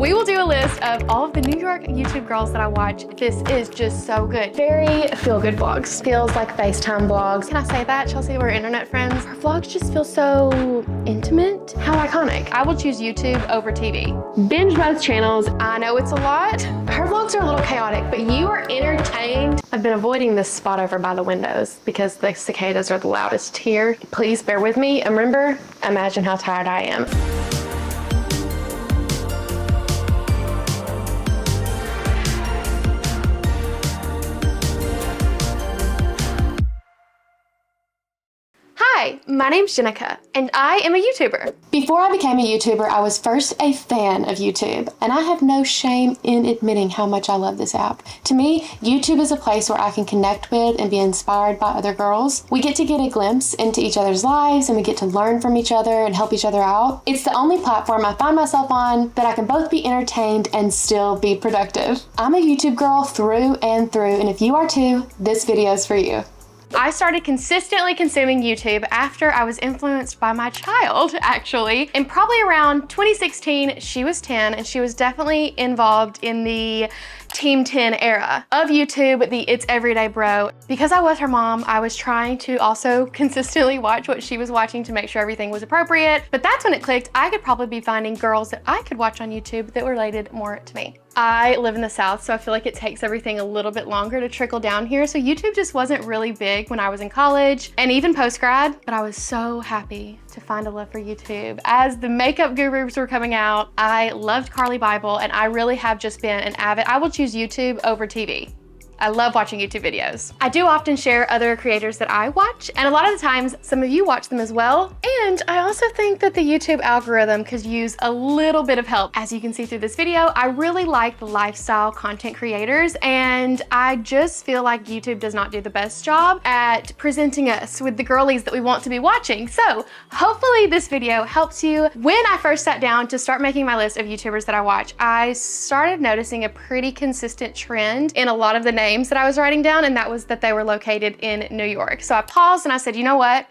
We will do a list of all of the New York YouTube girls that I watch. This is just so good. Very feel-good vlogs. Feels like FaceTime vlogs. Can I say that, Chelsea? We're internet friends. Her vlogs just feel so intimate. How iconic. I will choose YouTube over TV. Binge both channels. I know it's a lot. Her vlogs are a little chaotic, but you are entertained. I've been avoiding this spot over by the windows because the cicadas are the loudest here. Please bear with me, and remember, imagine how tired I am. Hi, my name's Jennica, and I am a YouTuber. Before I became a YouTuber, I was first a fan of YouTube, and I have no shame in admitting how much I love this app. To me, YouTube is a place where I can connect with and be inspired by other girls. We get to get a glimpse into each other's lives, and we get to learn from each other and help each other out. It's the only platform I find myself on that I can both be entertained and still be productive. I'm a YouTube girl through and through, and if you are too, this video is for you. I started consistently consuming YouTube after I was influenced by my child, actually. And probably around 2016, she was 10, and she was definitely involved in the Team 10 era of YouTube, the It's Everyday Bro. Because I was her mom, I was trying to also consistently watch what she was watching to make sure everything was appropriate. But that's when it clicked. I could probably be finding girls that I could watch on YouTube that related more to me. I live in the South, so I feel like it takes everything a little bit longer to trickle down here. So YouTube just wasn't really big when I was in college and even post-grad, but I was so happy to find a love for YouTube. As the makeup gurus were coming out, I loved Carly Bible, and I really have just been an avid, I will choose YouTube over TV. I love watching YouTube videos. I do often share other creators that I watch, and a lot of the times some of you watch them as well. And I also think that the YouTube algorithm could use a little bit of help. As you can see through this video, I really like the lifestyle content creators, and I just feel like YouTube does not do the best job at presenting us with the girlies that we want to be watching. So hopefully this video helps you. When I first sat down to start making my list of YouTubers that I watch, I started noticing a pretty consistent trend in a lot of the names that I was writing down, and that was that they were located in New York. So I paused and I said, you know what?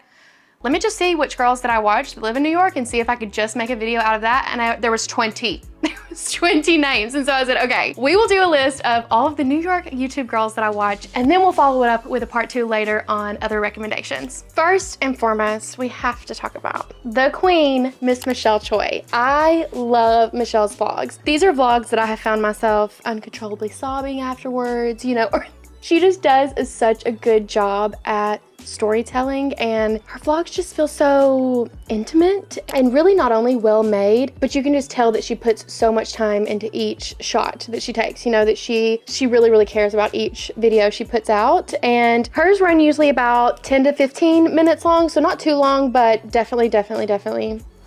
Let me just see which girls that I watch that live in New York and see if I could just make a video out of that. And there was 20. There was 20 names. And so I said, okay, we will do a list of all of the New York YouTube girls that I watch, and then we'll follow it up with a part 2 later on other recommendations. First and foremost, we have to talk about the queen, Miss Michelle Choi. I love Michelle's vlogs. These are vlogs that I have found myself uncontrollably sobbing afterwards, you know, or she just does such a good job at storytelling, and her vlogs just feel so intimate and really not only well made, but you can just tell that she puts so much time into each shot that she takes, you know, that she really cares about each video she puts out. And hers run usually about 10 to 15 minutes long, so not too long, but definitely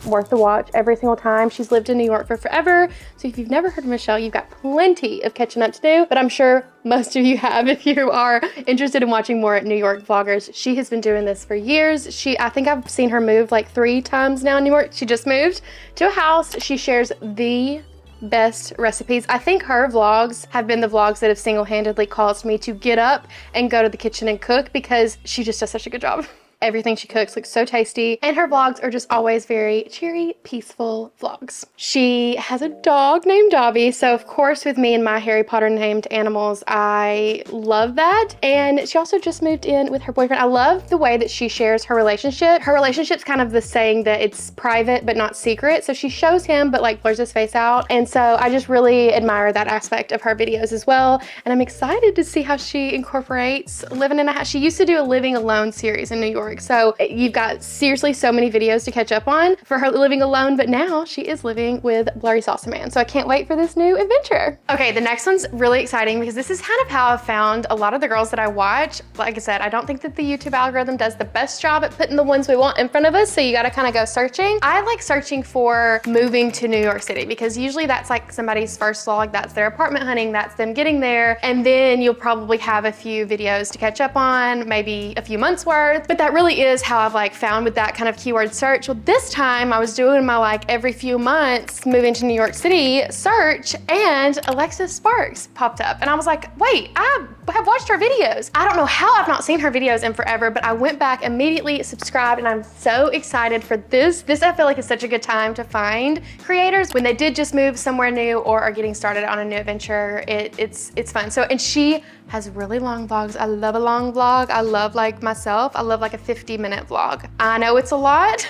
worth the watch every single time. She's lived in New York for forever, so if you've never heard of Michelle, you've got plenty of catching up to do, but I'm sure most of you have if you are interested in watching more New York vloggers. She has been doing this for years. I think I've seen her move like 3 times now in New York. She just moved to a house. She shares the best recipes. I think her vlogs have been the vlogs that have single-handedly caused me to get up and go to the kitchen and cook, because she just does such a good job. Everything she cooks looks so tasty, and her vlogs are just always very cheery, peaceful vlogs. She has a dog named Dobby, so of course with me and my Harry Potter named animals, I love that. And she also just moved in with her boyfriend. I love the way that she shares her relationship. Her relationship's kind of the saying that it's private but not secret, so she shows him but like blurs his face out, and so I just really admire that aspect of her videos as well. And I'm excited to see how she incorporates living in a house. She used to do a living alone series in New York, so you've got seriously so many videos to catch up on for her living alone, but now she is living with Blurry Salsa Man, so I can't wait for this new adventure. Okay, the next one's really exciting because this is kind of how I've found a lot of the girls that I watch. Like I said, I don't think that the YouTube algorithm does the best job at putting the ones we want in front of us, so you gotta kind of go searching. I like searching for moving to New York City, because usually that's like somebody's first vlog, that's their apartment hunting, that's them getting there, and then you'll probably have a few videos to catch up on, maybe a few months worth, but that really is how I've like found with that kind of keyword search. Well, this time I was doing my like every few months moving to New York City search, and Alexis Sparks popped up. And I was like, wait, I have watched her videos. I don't know how I've not seen her videos in forever, but I went back, immediately subscribed, and I'm so excited for this. This I feel like is such a good time to find creators when they did just move somewhere new or are getting started on a new adventure. It's fun. So, and she has really long vlogs. I love a long vlog. I love, like myself, I love like a 50-minute vlog. I know it's a lot.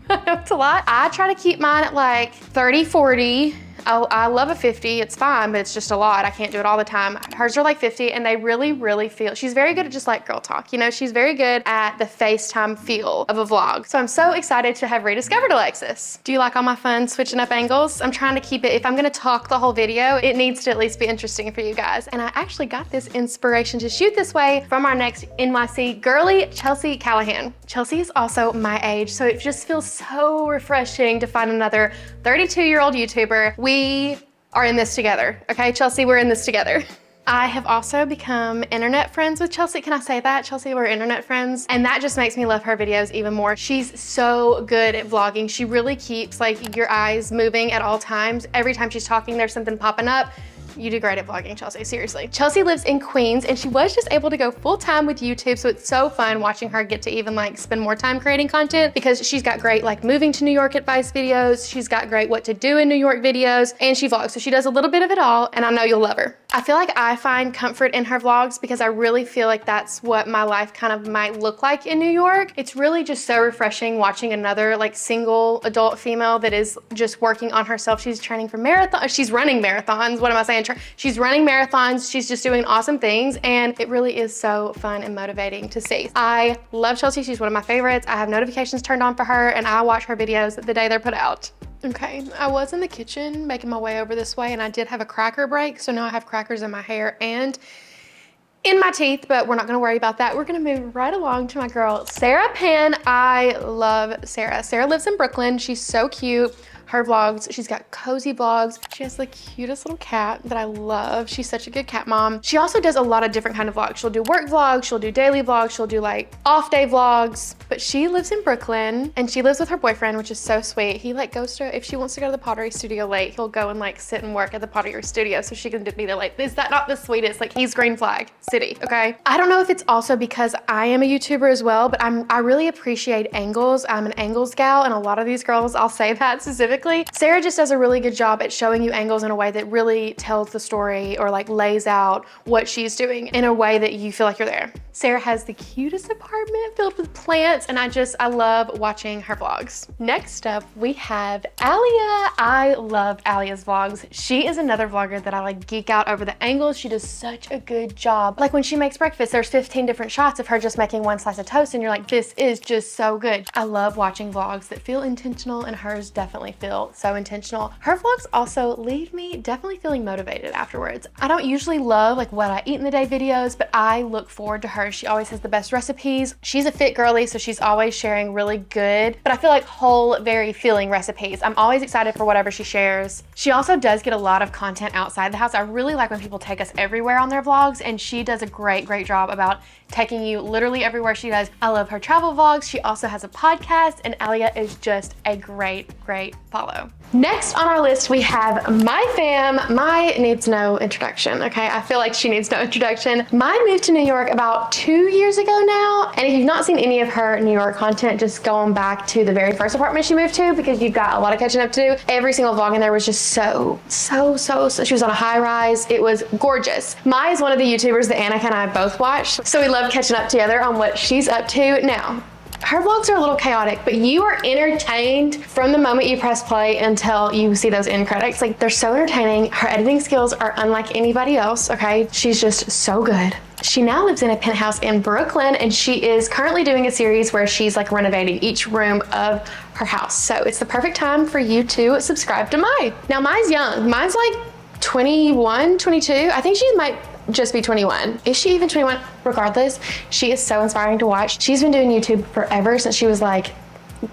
I know it's a lot. I try to keep mine at like 30, 40. I love a 50, it's fine, but it's just a lot. I can't do it all the time. Hers are like 50, and they really, really feel, she's very good at just like girl talk. You know, she's very good at the FaceTime feel of a vlog. So I'm so excited to have rediscovered Alexis. Do you like all my fun switching up angles? I'm trying to keep it, if I'm gonna talk the whole video, it needs to at least be interesting for you guys. And I actually got this inspiration to shoot this way from our next NYC girly, Chelsea Callahan. Chelsea is also my age, so it just feels so refreshing to find another 32-year-old YouTuber. We are in this together, okay, Chelsea, we're in this together. I have also become internet friends with Chelsea. Can I say that? Chelsea, we're internet friends. And that just makes me love her videos even more. She's so good at vlogging. She really keeps like your eyes moving at all times. Every time she's talking, there's something popping up. You do great at vlogging, Chelsea, seriously. Chelsea lives in Queens, and she was just able to go full-time with YouTube, so it's so fun watching her get to even like spend more time creating content, because she's got great like moving to New York advice videos, she's got great what to do in New York videos, and she vlogs, so she does a little bit of it all, and I know you'll love her. I feel like I find comfort in her vlogs because I really feel like that's what my life kind of might look like in New York. It's really just so refreshing watching another like single adult female that is just working on herself. She's training for marathons, she's running marathons, what am I saying? She's running marathons, she's just doing awesome things, and it really is so fun and motivating to see. I love Chelsea, she's one of my favorites. I have notifications turned on for her, and I watch her videos the day they're put out. Okay, I was in the kitchen making my way over this way, and I did have a cracker break, so now I have crackers in my hair and in my teeth, but we're not gonna worry about that. We're gonna move right along to my girl, Sarah Penn. I love Sarah. Sarah lives in Brooklyn. She's so cute. Her vlogs, she's got cozy vlogs. She has the cutest little cat that I love. She's such a good cat mom. She also does a lot of different kind of vlogs. She'll do work vlogs, she'll do daily vlogs, she'll do like off day vlogs, but she lives in Brooklyn, and she lives with her boyfriend, which is so sweet. He like goes to, if she wants to go to the pottery studio late, he'll go and like sit and work at the pottery studio so she can be there late. Is that not the sweetest? Like, he's green flag city, okay? I don't know if it's also because I am a YouTuber as well, but I really appreciate angles. I'm an angles gal, and a lot of these girls, I'll say that specifically. Sarah just does a really good job at showing you angles in a way that really tells the story, or like lays out what she's doing in a way that you feel like you're there. Sarah has the cutest apartment filled with plants, and I love watching her vlogs. Next up, we have ALIA. I love ALIA's vlogs. She is another vlogger that I like geek out over the angles. She does such a good job. Like when she makes breakfast, there's 15 different shots of her just making one slice of toast, and you're like, this is just so good. I love watching vlogs that feel intentional, and hers definitely feel so intentional. Her vlogs also leave me definitely feeling motivated afterwards. I don't usually love like what I eat in the day videos, but I look forward to her. She always has the best recipes. She's a fit girly, so she's always sharing really good, but I feel like whole, very filling recipes. I'm always excited for whatever she shares. She also does get a lot of content outside the house. I really like when people take us everywhere on their vlogs, and she does a great job about taking you literally everywhere she does. I love her travel vlogs. She also has a podcast, and ALIA is just a great follow. Next on our list, we have my fam. My needs no introduction, okay? I feel like she needs no introduction. My moved to New York about 2 years ago now, and if you've not seen any of her New York content, just going back to the very first apartment she moved to, because you've got a lot of catching up to do. Every single vlog in there was just so. She was on a high rise. It was gorgeous. Mai is one of the YouTubers that Annica and I both watched, so we love catching up together on what she's up to now. Her vlogs are a little chaotic, but you are entertained from the moment you press play until you see those end credits. Like, they're so entertaining. Her editing skills are unlike anybody else, okay? She's just so good. She now lives in a penthouse in Brooklyn, and she is currently doing a series where she's like renovating each room of her house. So it's the perfect time for you to subscribe to Mai. Now, Mai's young. Mai's like 21, 22. I think she might just be 21. Is she even 21? Regardless, she is so inspiring to watch. She's been doing YouTube forever, since she was like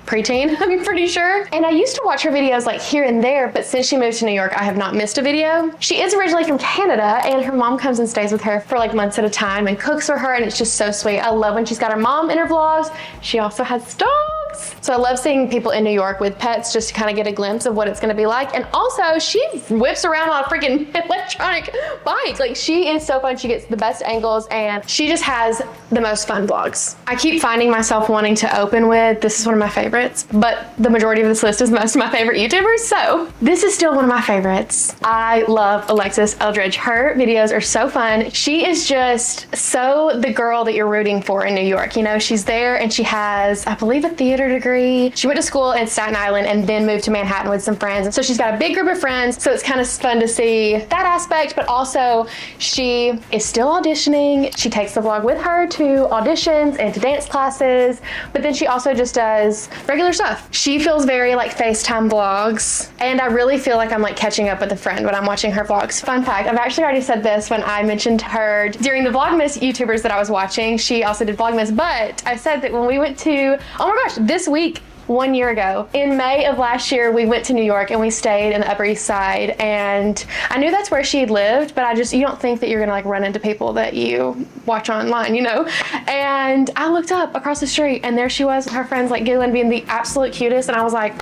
preteen, I'm pretty sure. And I used to watch her videos like here and there, but since she moved to New York, I have not missed a video. She is originally from Canada, and her mom comes and stays with her for like months at a time and cooks for her, and it's just so sweet. I love when she's got her mom in her vlogs. She also has dogs. So I love seeing people in New York with pets just to kind of get a glimpse of what it's gonna be like. And also she whips around on a freaking electronic bike. Like she is so fun. She gets the best angles and she just has the most fun vlogs. I keep finding myself wanting to open with, this is one of my favorites, but the majority of this list is most of my favorite YouTubers. So this is still one of my favorites. I love Alexis Eldridge. Her videos are so fun. She is just so the girl that you're rooting for in New York. You know, she's there and she has, I believe, a theater degree. She went to school in Staten Island and then moved to Manhattan with some friends. And so she's got a big group of friends. So it's kind of fun to see that aspect, but also she is still auditioning. She takes the vlog with her to auditions and to dance classes, but then she also just does regular stuff. She feels very like FaceTime vlogs, and I really feel like I'm like catching up with a friend when I'm watching her vlogs. Fun fact, I've actually already said this when I mentioned her during the Vlogmas YouTubers that I was watching. She also did Vlogmas, but I said that when we went to, oh my gosh, this week, 1 year ago, in May of last year, we went to New York and we stayed in the Upper East Side, and I knew that's where she lived, but you don't think that you're gonna like run into people that you watch online, you know? And I looked up across the street and there she was with her friends like giggling, being the absolute cutest, and I was like,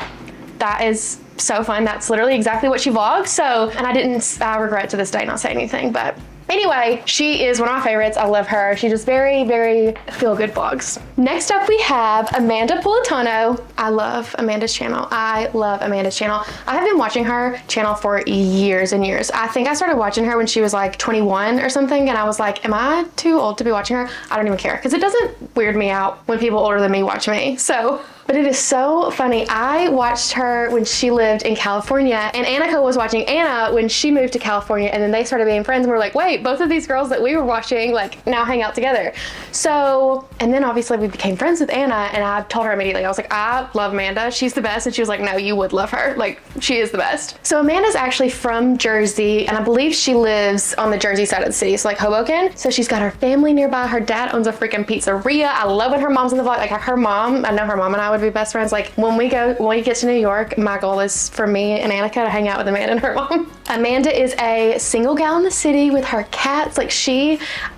that is so fun. That's literally exactly what she vlogs. So, and I regret to this day not saying anything, but anyway, she is one of my favorites. I love her. She just very, very feel-good vlogs. Next up, we have Amanda Pulitano. I love Amanda's channel. I love Amanda's channel. I have been watching her channel for years and years. I think I started watching her when she was like 21 or something, and I was like, am I too old to be watching her? I don't even care, because it doesn't weird me out when people older than me watch me. So, but it is so funny. I watched her when she lived in California, and Annica was watching Anna when she moved to California, and then they started being friends, and we're like, wait, both of these girls that we were watching like now hang out together. So, and then obviously we became friends with Anna, and I told her immediately, I was like, I love Amanda. She's the best. And she was like, no, you would love her. Like, she is the best. So Amanda's actually from Jersey, and I believe she lives on the Jersey side of the city, so like Hoboken. So she's got her family nearby. Her dad owns a freaking pizzeria. I love when her mom's in the vlog. Like her mom, I know her mom and I would be best friends. Like when we get to New York, my goal is for me and Annica to hang out with Amanda and her mom. Amanda is a single gal in the city with her cats. Like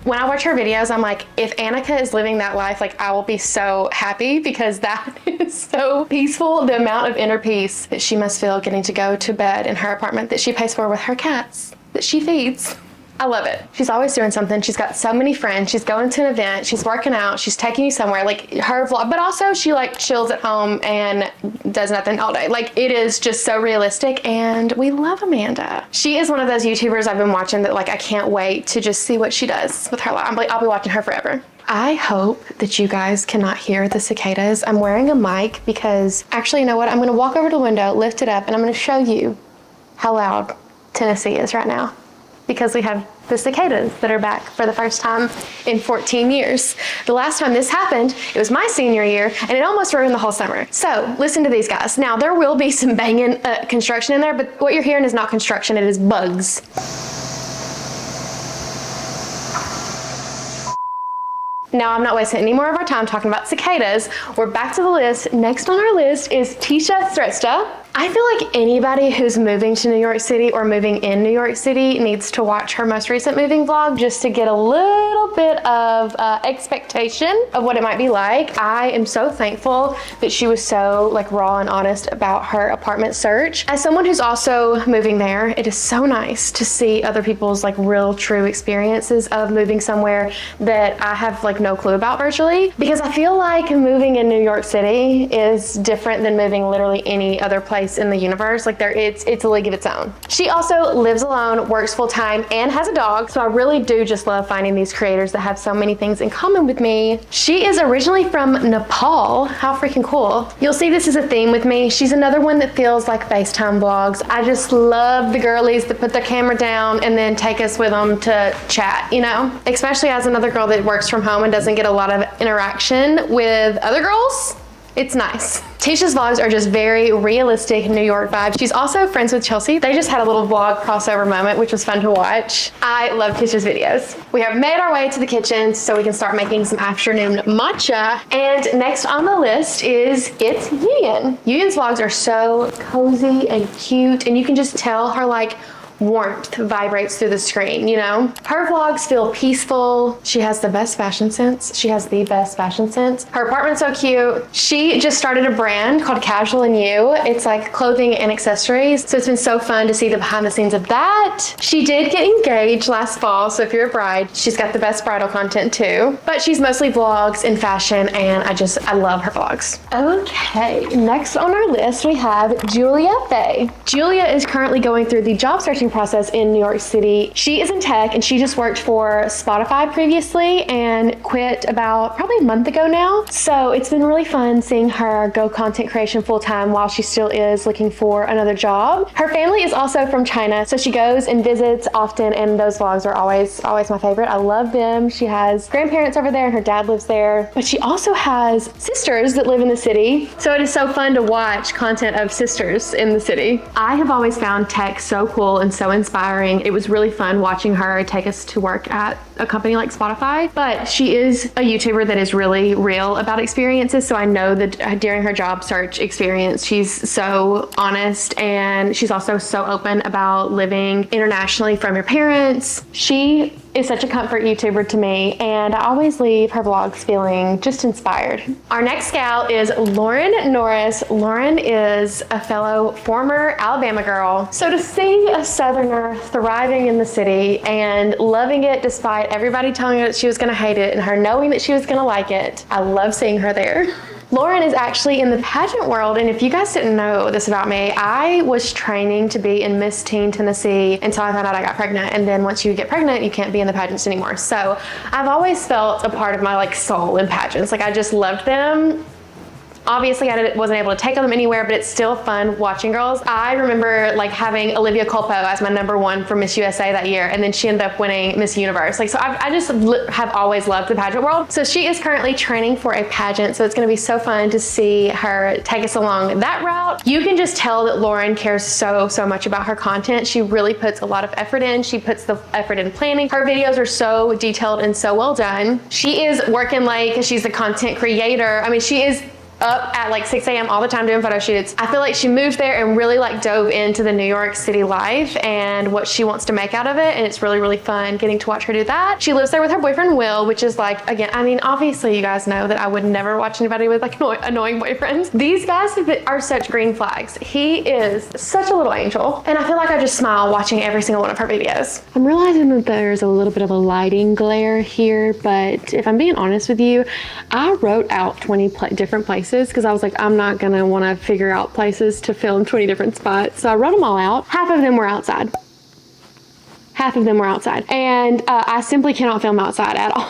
when I watch her videos, I'm like, if Annica is living that life, like I will be so happy, because that is so peaceful. The amount of inner peace that she must feel getting to go to bed in her apartment that she pays for with her cats that she feeds. I love it. She's always doing something. She's got so many friends. She's going to an event. She's working out. She's taking you somewhere. Like her vlog, but also she like chills at home and does nothing all day. Like it is just so realistic, and we love Amanda. She is one of those YouTubers I've been watching that like I can't wait to just see what she does with her life. I'll be watching her forever. I hope that you guys cannot hear the cicadas. I'm wearing a mic because actually, you know what? I'm gonna walk over to the window, lift it up, and I'm gonna show you how loud Tennessee is right now, because we have the cicadas that are back for the first time in 14 years. The last time this happened, it was my senior year, and it almost ruined the whole summer. So listen to these guys. Now there will be some banging construction in there, but what you're hearing is not construction, it is bugs. Now I'm not wasting any more of our time talking about cicadas. We're back to the list. Next on our list is TISHA Srestha. I feel like anybody who's moving to New York City or moving in New York City needs to watch her most recent moving vlog just to get a little bit of expectation of what it might be like. I am so thankful that she was so like raw and honest about her apartment search. As someone who's also moving there, it is so nice to see other people's like real true experiences of moving somewhere that I have like no clue about virtually, because I feel like moving in New York City is different than moving literally any other place in the universe. Like it's a league of its own. She also lives alone, works full-time, and has a dog. So I really do just love finding these creators that have so many things in common with me. She is originally from Nepal. How freaking cool. You'll see this is a theme with me. She's another one that feels like FaceTime vlogs. I just love the girlies that put their camera down and then take us with them to chat, you know? Especially as another girl that works from home and doesn't get a lot of interaction with other girls. It's nice. Tisha's vlogs are just very realistic New York vibes. She's also friends with Chelsea. They just had a little vlog crossover moment, which was fun to watch. I love Tisha's videos. We have made our way to the kitchen so we can start making some afternoon matcha. And next on the list is it's YUYAN. YUYAN's vlogs are so cozy and cute, and you can just tell her like warmth vibrates through the screen, you know? Her vlogs feel peaceful. She has the best fashion sense. She has the best fashion sense. Her apartment's so cute. She just started a brand called Casual and You. It's like clothing and accessories. So it's been so fun to see the behind the scenes of that. She did get engaged last fall, so if you're a bride, she's got the best bridal content too. But she's mostly vlogs in fashion, and I love her vlogs. Okay, next on our list we have Julia Faye. Julia is currently going through the job searching process in New York City. She is in tech, and she just worked for Spotify previously and quit about probably a month ago now. So it's been really fun seeing her go content creation full time while she still is looking for another job. Her family is also from China, so she goes and visits often, and those vlogs are always my favorite. I love them. She has grandparents over there and her dad lives there, but she also has sisters that live in the city. So it is so fun to watch content of sisters in the city. I have always found tech so cool and so inspiring. It was really fun watching her take us to work at a company like Spotify, but she is a YouTuber that is really real about experiences. So I know that during her job search experience, she's so honest, and she's also so open about living internationally from your parents. She is such a comfort YouTuber to me, and I always leave her vlogs feeling just inspired. Our next gal is Lauren Norris. Lauren is a fellow former Alabama girl. So to see a Southerner thriving in the city and loving it despite everybody telling her that she was gonna hate it and her knowing that she was gonna like it, I love seeing her there. Lauren is actually in the pageant world, and if you guys didn't know this about me, I was training to be in Miss Teen Tennessee until I found out I got pregnant, and then once you get pregnant, you can't be in the pageants anymore. So I've always felt a part of my like soul in pageants. Like I just loved them. Obviously, I wasn't able to take them anywhere, but it's still fun watching girls. I remember like having Olivia Culpo as my #1 for Miss USA that year, and then she ended up winning Miss Universe. Like, so I just have always loved the pageant world. So she is currently training for a pageant, so it's gonna be so fun to see her take us along that route. You can just tell that Lauren cares so much about her content. She really puts a lot of effort in. She puts the effort in planning. Her videos are so detailed and so well done. She is working late because she's a content creator. I mean, she is up at like 6 a.m. all the time doing photo shoots. I feel like she moved there and really like dove into the New York City life and what she wants to make out of it, and it's really fun getting to watch her do that. She lives there with her boyfriend Will, which is like, again, I mean, obviously you guys know that I would never watch anybody with like annoying boyfriends. These guys are such green flags. He is such a little angel, and I feel like I just smile watching every single one of her videos. I'm realizing that there's a little bit of a lighting glare here, but if I'm being honest with you, I wrote out 20 different places because I was like, I'm not gonna want to figure out places to film 20 different spots. So I wrote them all out. Half of them were outside. Half of them were outside. And I simply cannot film outside at all.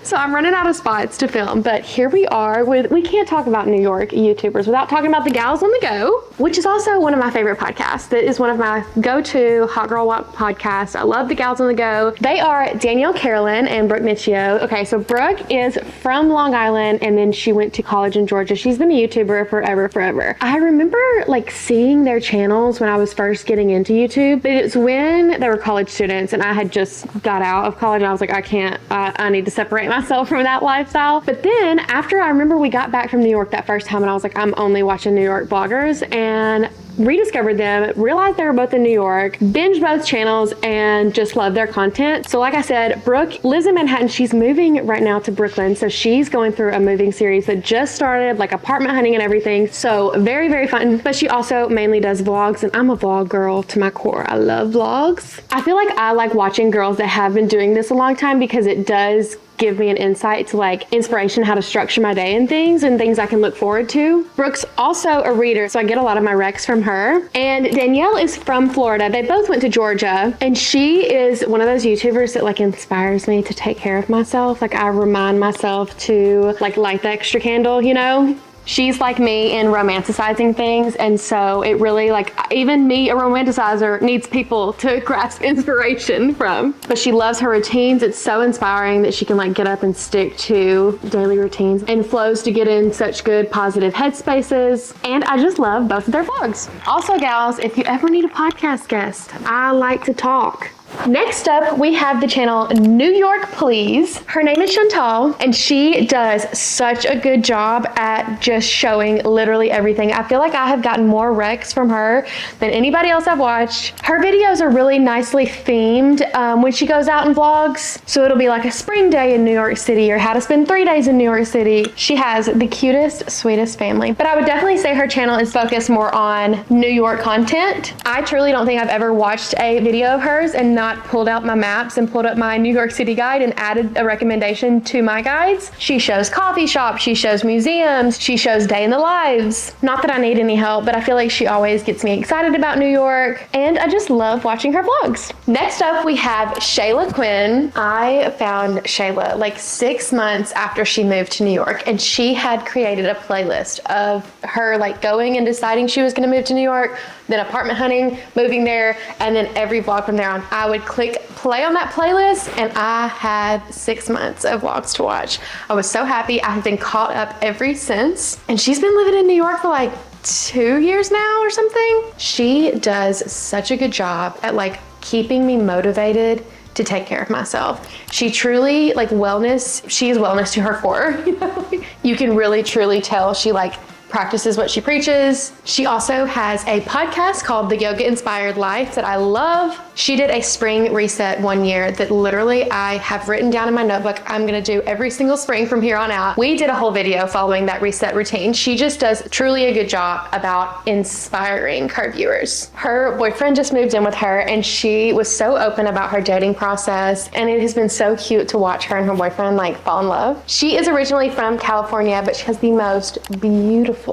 So I'm running out of spots to film, but here we are we can't talk about New York YouTubers without talking about the Gals on the Go, which is also one of my favorite podcasts. That is one of my go-to hot girl walk podcasts. I love the Gals on the Go. They are Danielle Carolyn and Brooke Nichio. Okay, so Brooke is from Long Island, and then she went to college in Georgia. She's been a YouTuber forever. I remember like seeing their channels when I was first getting into YouTube, but it's when they were college students and I had just got out of college, and I was like, I need to separate myself from that lifestyle. But then after, I remember we got back from New York that first time, and I was like, I'm only watching New York bloggers, and rediscovered them, realized they were both in New York, binged both channels, and just loved their content. So like I said, Brooke lives in Manhattan. She's moving right now to Brooklyn, so she's going through a moving series that just started, like apartment hunting and everything. So very fun. But she also mainly does vlogs, and I'm a vlog girl to my core. I love vlogs. I feel like I like watching girls that have been doing this a long time because it does give me an insight to like inspiration, how to structure my day and things I can look forward to. Brooke's also a reader, so I get a lot of my recs from her. And Danielle is from Florida. They both went to Georgia, and she is one of those YouTubers that like inspires me to take care of myself. Like I remind myself to like light the extra candle, you know? She's like me in romanticizing things, and so it really, like, even me, a romanticizer, needs people to grasp inspiration from. But she loves her routines. It's so inspiring that she can like get up and stick to daily routines and flows to get in such good positive headspaces. And I just love both of their vlogs. Also, gals, if you ever need a podcast guest, I like to talk. Next up, we have the channel New York Please. Her name is Chantal, and she does such a good job at just showing literally everything. I feel like I have gotten more recs from her than anybody else I've watched. Her videos are really nicely themed when she goes out and vlogs. So it'll be like a spring day in New York City or how to spend 3 days in New York City. She has the cutest, sweetest family. But I would definitely say her channel is focused more on New York content. I truly don't think I've ever watched a video of hers and not pulled out my maps and pulled up my New York City guide and added a recommendation to my guides. She shows coffee shops, she shows museums, she shows day in the lives. Not that I need any help, but I feel like she always gets me excited about New York, and I just love watching her vlogs. Next up, we have Shayla Quinn. I found Shayla like 6 months after she moved to New York, and she had created a playlist of her like going and deciding she was gonna move to New York, then apartment hunting, moving there, and then every vlog from there on. I would click play on that playlist, and I had 6 months of vlogs to watch. I was so happy. I have been caught up ever since, and she's been living in New York for like 2 years now or something. She does such a good job at like keeping me motivated to take care of myself. She truly like wellness, she is wellness to her core. You know? You can really truly tell she like practices what she preaches. She also has a podcast called The Yoga Inspired Life that I love. She did a spring reset one year that literally I have written down in my notebook I'm gonna do every single spring from here on out. We did a whole video following that reset routine. She just does truly a good job about inspiring her viewers. Her boyfriend just moved in with her, and she was so open about her dating process, and it has been so cute to watch her and her boyfriend like fall in love. She is originally from California, but she has the most beautiful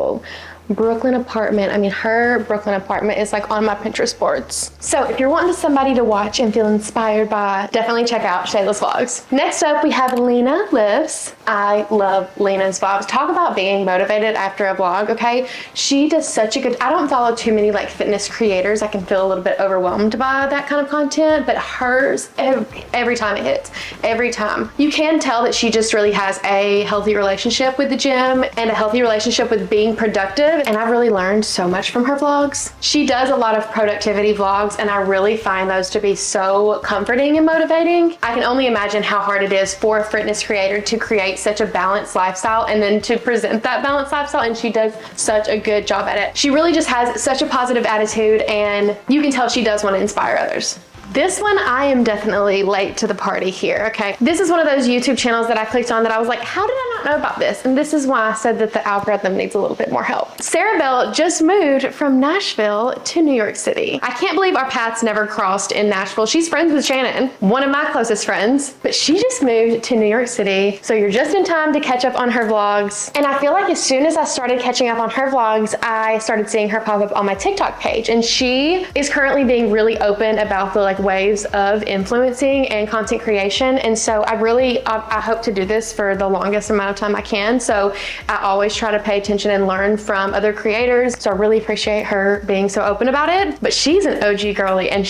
Brooklyn apartment. I mean, her Brooklyn apartment is like on my Pinterest boards. So if you're wanting somebody to watch and feel inspired by, definitely check out Shayla's vlogs. Next up, we have Lena Lives. I love Lena's vlogs. Talk about being motivated after a vlog, okay? She does such a good, I don't follow too many like fitness creators. I can feel a little bit overwhelmed by that kind of content, but hers, every time it hits, every time. You can tell that she just really has a healthy relationship with the gym and a healthy relationship with being productive. And I've really learned so much from her vlogs. She does a lot of productivity vlogs, and I really find those to be so comforting and motivating. I can only imagine how hard it is for a fitness creator to create such a balanced lifestyle and then to present that balanced lifestyle, and she does such a good job at it. She really just has such a positive attitude, and you can tell she does want to inspire others. This one, I am definitely late to the party here, okay? This is one of those YouTube channels that I clicked on that I was like, how did I not know about this? And this is why I said that the algorithm needs a little bit more help. Sarah Bell just moved from Nashville to New York City. I can't believe our paths never crossed in Nashville. She's friends with Shannon, one of my closest friends, but she just moved to New York City. So you're just in time to catch up on her vlogs. And I feel like as soon as I started catching up on her vlogs, I started seeing her pop up on my TikTok page. And she is currently being really open about the like waves of influencing and content creation. And so I hope to do this for the longest amount of time I can. So I always try to pay attention and learn from other creators. So I really appreciate her being so open about it. But she's an OG girly, and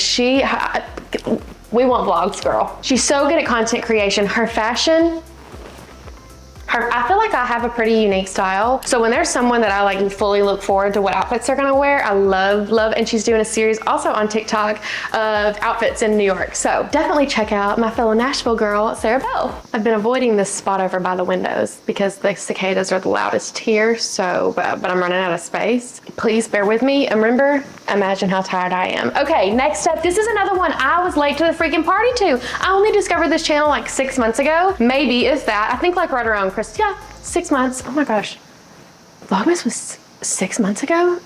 we want vlogs, girl. She's so good at content creation. Her fashion, I feel like I have a pretty unique style. So when there's someone that I like fully look forward to what outfits they're gonna wear, I love, and she's doing a series also on TikTok of outfits in New York. So definitely check out my fellow Nashville girl, Sarah Bell. I've been avoiding this spot over by the windows because the cicadas are the loudest here, so, but I'm running out of space. Please bear with me, and remember, imagine how tired I am. Okay, next up, this is another one I was late to the freaking party to. I only discovered this channel like 6 months ago, maybe if that. I think like right around Christmas. Yeah, 6 months. Oh my gosh. Vlogmas was 6 months ago?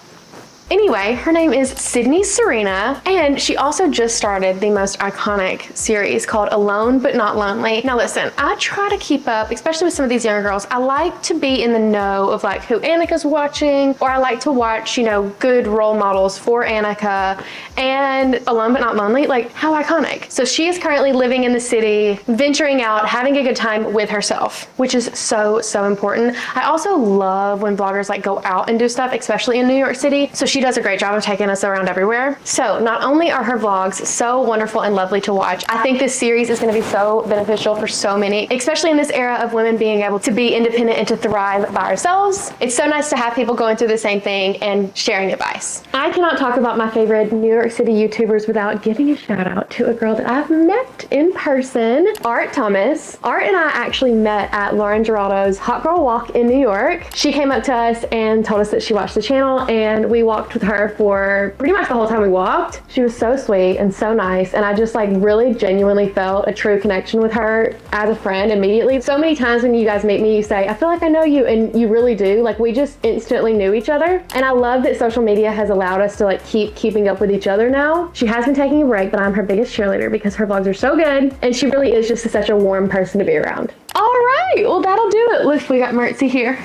Anyway, her name is Sydney Serena, and she also just started the most iconic series called Alone But Not Lonely. Now listen, I try to keep up, especially with some of these younger girls. I like to be in the know of like who Annica's watching, or I like to watch, you know, good role models for Annica. And Alone But Not Lonely, like how iconic. So she is currently living in the city, venturing out, having a good time with herself, which is so, so important. I also love when vloggers like go out and do stuff, especially in New York City. So she does a great job of taking us around everywhere. So not only are her vlogs so wonderful and lovely to watch, I think this series is going to be so beneficial for so many, especially in this era of women being able to be independent and to thrive by ourselves. It's so nice to have people going through the same thing and sharing advice. I cannot talk about my favorite New York City YouTubers without giving a shout out to a girl that I've met in person, Art Thomas. Art and I actually met at Lauren Geraldo's Hot Girl Walk in New York. She came up to us and told us that she watched the channel, and we walked with her for pretty much the whole time we walked. She was so sweet and so nice, and I just like really genuinely felt a true connection with her as a friend immediately. So many times when you guys meet me, you say, I feel like I know you, and you really do. Like we just instantly knew each other. And I love that social media has allowed us to like keeping up with each other now. She has been taking a break, but I'm her biggest cheerleader because her vlogs are so good, and she really is just such a warm person to be around. All right, well that'll do it. Look, we got Mertzy here.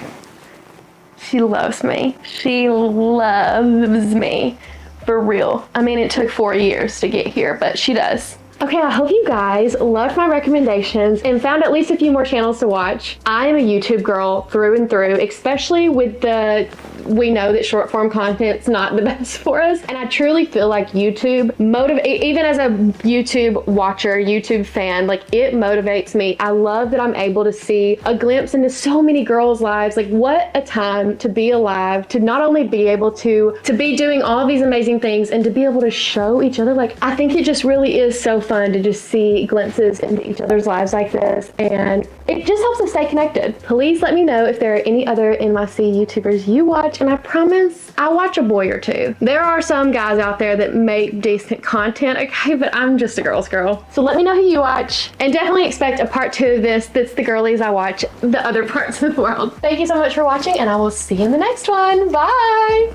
She loves me. She loves me. For real. I mean, it took 4 years to get here, but she does. Okay, I hope you guys loved my recommendations and found at least a few more channels to watch. I am a YouTube girl through and through, especially with we know that short form content's not the best for us. And I truly feel like YouTube even as a YouTube watcher, YouTube fan, like it motivates me. I love that I'm able to see a glimpse into so many girls' lives. Like what a time to be alive, to not only be able to be doing all these amazing things and to be able to show each other. Like I think it just really is so fun to just see glimpses into each other's lives like this, and it just helps us stay connected. Please let me know if there are any other NYC YouTubers you watch, and I promise I'll watch a boy or two. There are some guys out there that make decent content, okay, but I'm just a girl's girl. So let me know who you watch, and definitely expect a part 2 of this that's the girlies I watch the other parts of the world. Thank you so much for watching, and I will see you in the next one. Bye!